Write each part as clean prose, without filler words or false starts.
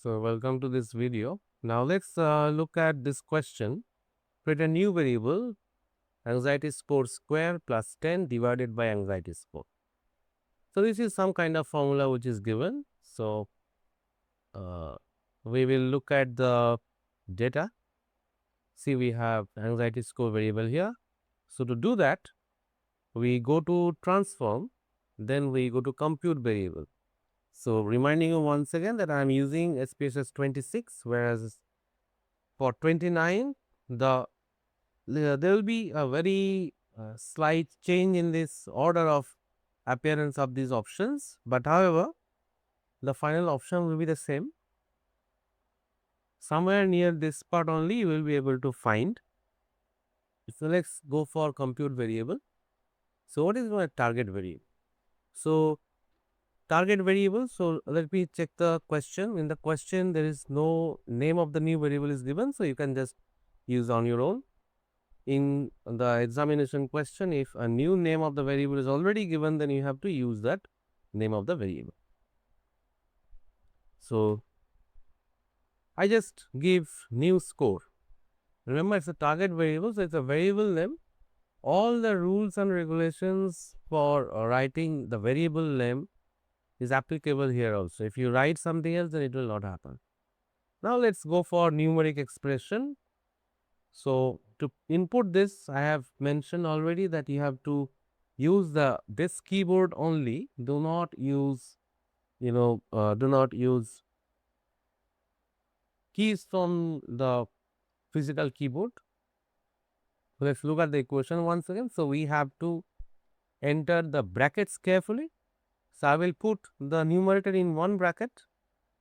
So welcome to this video. Now let's look at this question. Create a new variable anxiety score square plus 10 divided by anxiety score. So this is some kind of formula which is given. So uh, we will look at the data. See, we have anxiety score variable here. So to do that, we go to transform, then we go to compute variable. So reminding you once again that I am using SPSS 26, whereas for 29, there will be a very slight change in this order of appearance of these options, but however, the final option will be the same. Somewhere near this part only you will be able to find. So let's go for compute variable. So what is my target variable? So target variable. So let me check the question. In the question, there is no name of the new variable is given, so you can just use on your own. In the examination question, if a new name of the variable is already given, then you have to use that name of the variable. So I just give new score. Remember, it's a target variable, so it's a variable name. All the rules and regulations for writing the variable name is applicable here also. If you write something else, then it will not happen. Now let's go for numeric expression. So to input this, I have mentioned already that you have to use this keyboard only. Do not use, do not use keys from the physical keyboard. Let's look at the equation once again. So we have to enter the brackets carefully. So I will put the numerator in one bracket,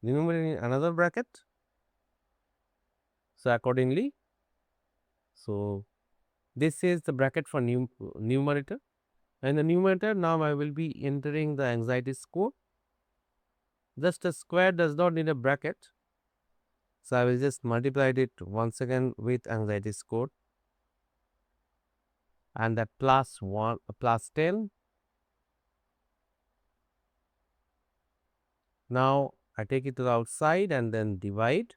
numerator in another bracket. So accordingly, so this is the bracket for numerator. And the numerator, now I will be entering the anxiety score. Just a square does not need a bracket. So I will just multiply it once again with anxiety score. And that plus 1 plus 10. Now I take it to the outside and then divide.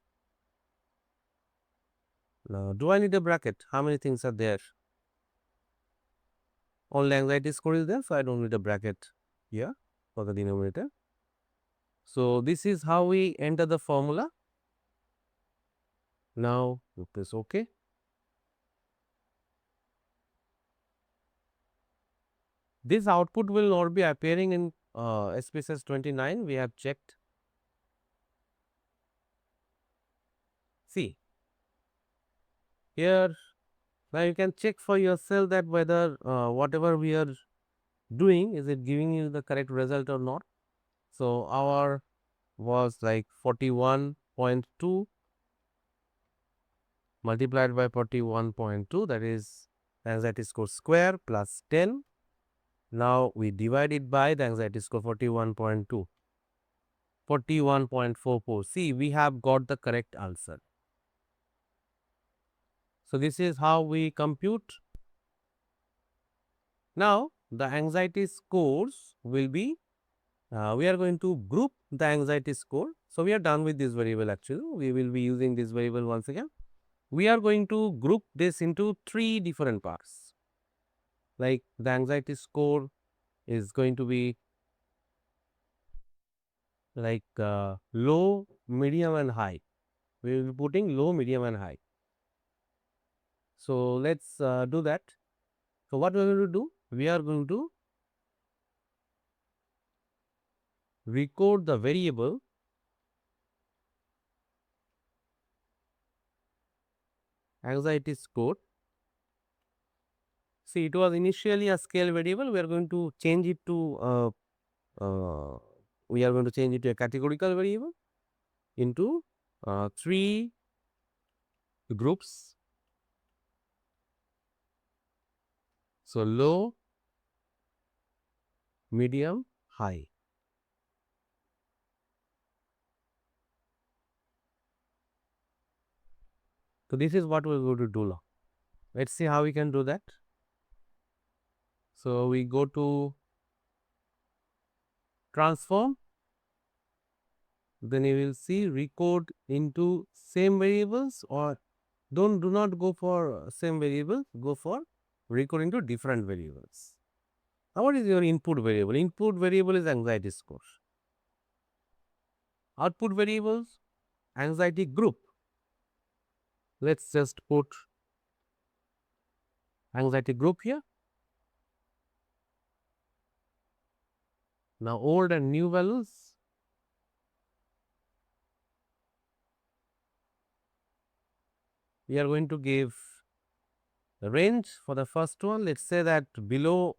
Now, do I need a bracket? How many things are there? Only anxiety score is there, so I don't need a bracket here for the denominator. So this is how we enter the formula. Now you press OK. This output will not be appearing in SPSS 29. We have checked. See, here now you can check for yourself that whether whatever we are doing, is it giving you the correct result or not. So our was like 41.2 multiplied by 41.2, that is anxiety score square plus 10. Now we divide it by the anxiety score 41.2, 41.44. See, we have got the correct answer. So this is how we compute. Now the anxiety scores will be, we are going to group the anxiety score. So we are done with this variable actually. We will be using this variable once again. We are going to group this into 3 different parts. Like the anxiety score is going to be like low, medium and high. We will be putting low, medium and high. So let's do that. So what we are going to do? We are going to record the variable anxiety score. See, it was initially a scale variable. We are going to change it to a categorical variable into 3 groups. So low, medium, high. So this is what we're going to do now. Let's see how we can do that. So we go to transform. then you will see recode into same variables, or do not go for same variable, go for recode into different variables. Now, what is your input variable? Input variable is anxiety score. Output variables, anxiety group. Let's just put anxiety group here. Now, old and new values. We are going to give the range for the first one. Let's say that below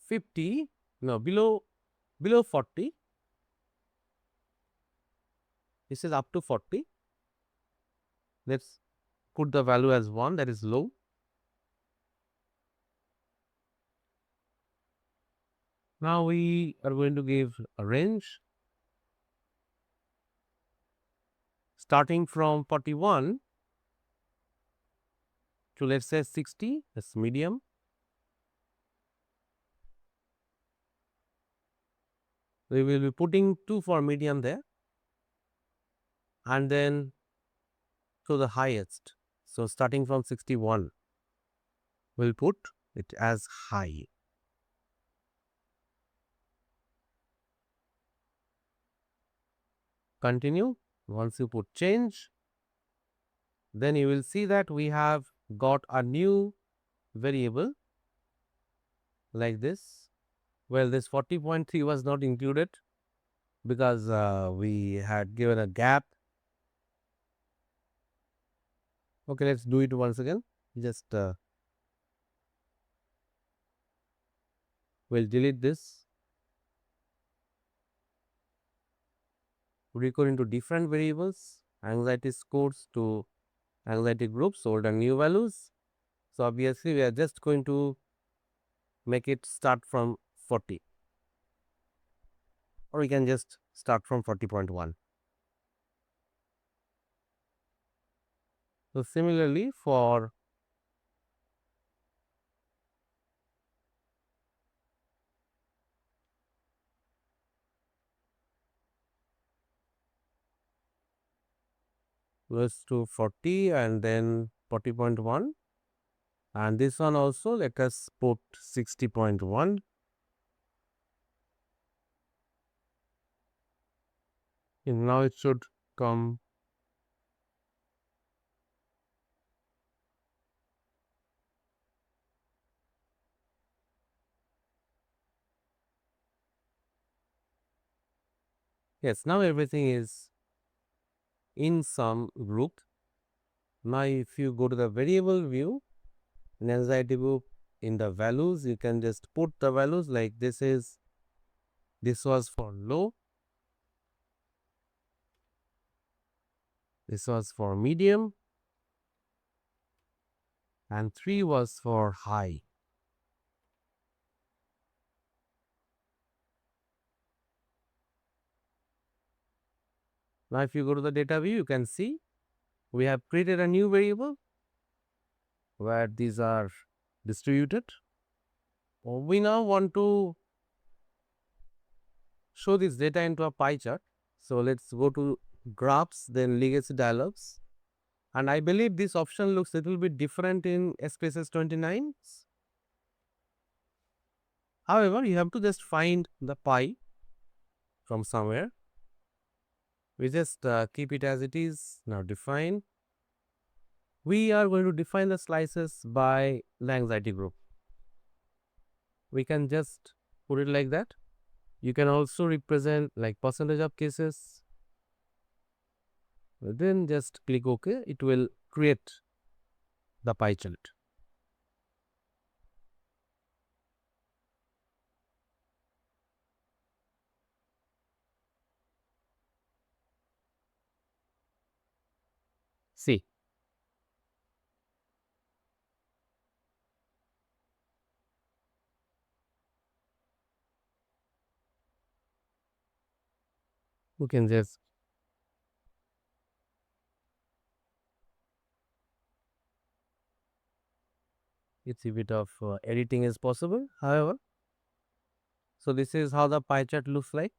50, no, below 40. This is up to 40. Let's put the value as 1, that is low. Now we are going to give a range starting from 41 to, let's say, 60, that's medium. We will be putting 2 for medium there, and then to the highest. So starting from 61, we'll put it as high. Continue. Once you put change, then you will see that we have got a new variable like this. Well, this 40.3 was not included because we had given a gap. Okay, let's do it once again. Just we'll delete this. Recode into different variables, anxiety scores to anxiety groups, old and new values. So obviously, we are just going to make it start from 40, or we can just start from 40.1. So similarly, for let's do 40 and then 40.1, and this one also let us put 60.1. And now it should come. Yes, now everything is in some group. Now if you go to the variable view in anxiety group, in the values you can just put the values like this was for low, this was for medium, and 3 was for high. Now if you go to the data view, you can see we have created a new variable where these are distributed. We now want to show this data into a pie chart. So let's go to graphs, then legacy dialogues. And I believe this option looks a little bit different in SPSS 29. However, you have to just find the pie from somewhere. We just keep it as it is. Now define. We are going to define the slices by the anxiety group. We can just put it like that. You can also represent like percentage of cases. Then just click OK. It will create the pie chart. See. You can just it's a bit of editing is possible. However, So this is how the pie chart looks like.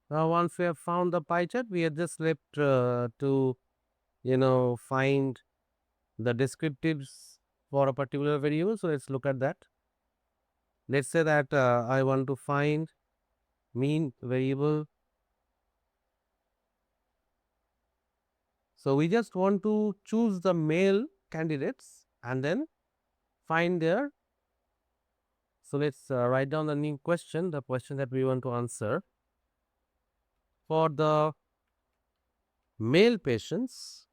Now once we have found the pie chart, we are just left to find the descriptives for a particular variable. So let's look at that. Let's say that I want to find mean variable. So we just want to choose the male candidates and then find their. So let's write down the new question, the question that we want to answer. For the male patients,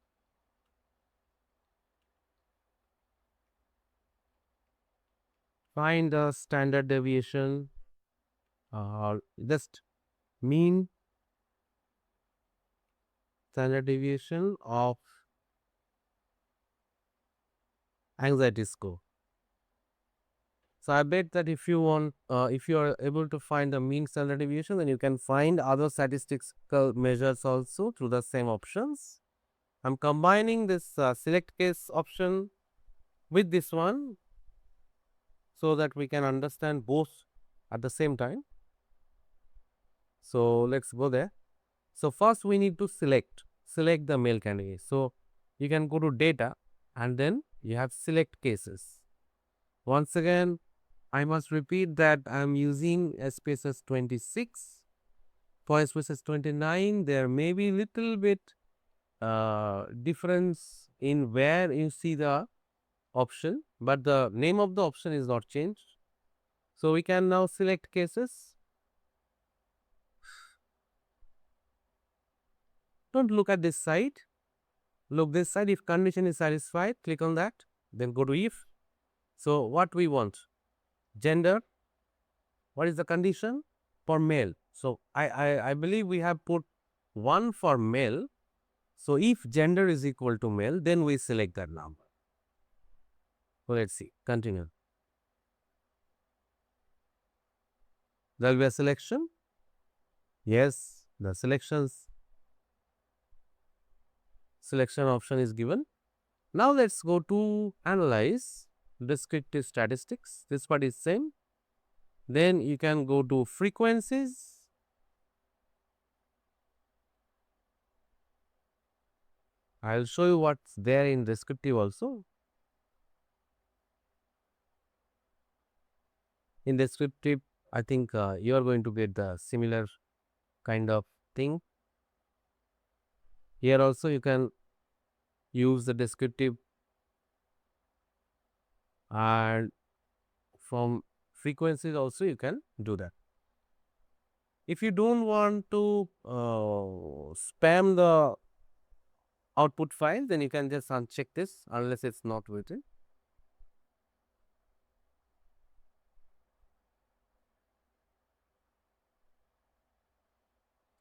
find the standard deviation or just mean standard deviation of anxiety score. So I bet that if you want, if you are able to find the mean standard deviation, then you can find other statistical measures also through the same options. I'm combining this select case option with this one so that we can understand both at the same time. So let's go there. So first we need to select the male candidate. So you can go to data and then you have select cases. Once again, I must repeat that I am using SPSS 26. For SPSS 29, there may be little bit difference in where you see the option, but the name of the option is not changed. So we can now select cases. Don't look at this side. Look this side. If condition is satisfied, click on that. Then go to if. So what we want? Gender. What is the condition? For male. So I believe we have put 1 for male. So if gender is equal to male, then we select that number. So let's see. Continue. There will be a selection. Yes, the selection option is given. Now let's go to analyze descriptive statistics. This part is same. Then you can go to frequencies. I'll show you what's there in descriptive also. In descriptive, I think you are going to get the similar kind of thing. Here also you can use the descriptive, and from frequencies also you can do that. If you don't want to spam the output file, then you can just uncheck this unless it's not written.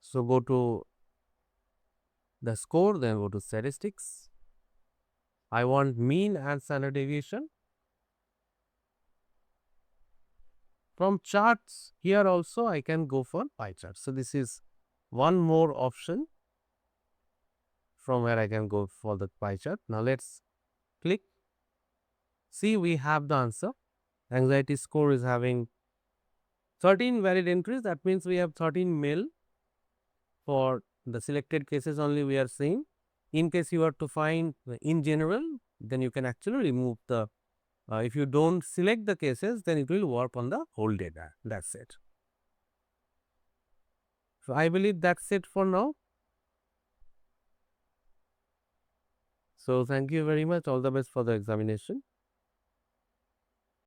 So go to the score, then go to statistics. I want mean and standard deviation. From charts, here also I can go for pie chart. So this is one more option from where I can go for the pie chart. Now let's click. See, we have the answer. Anxiety score is having 13 valid entries. That means we have 13 male. For the selected cases only we are seeing. In case you are to find in general, then you can actually remove the, if you don't select the cases, then it will work on the whole data. That's it. So I believe that's it for now. So thank you very much. All the best for the examination.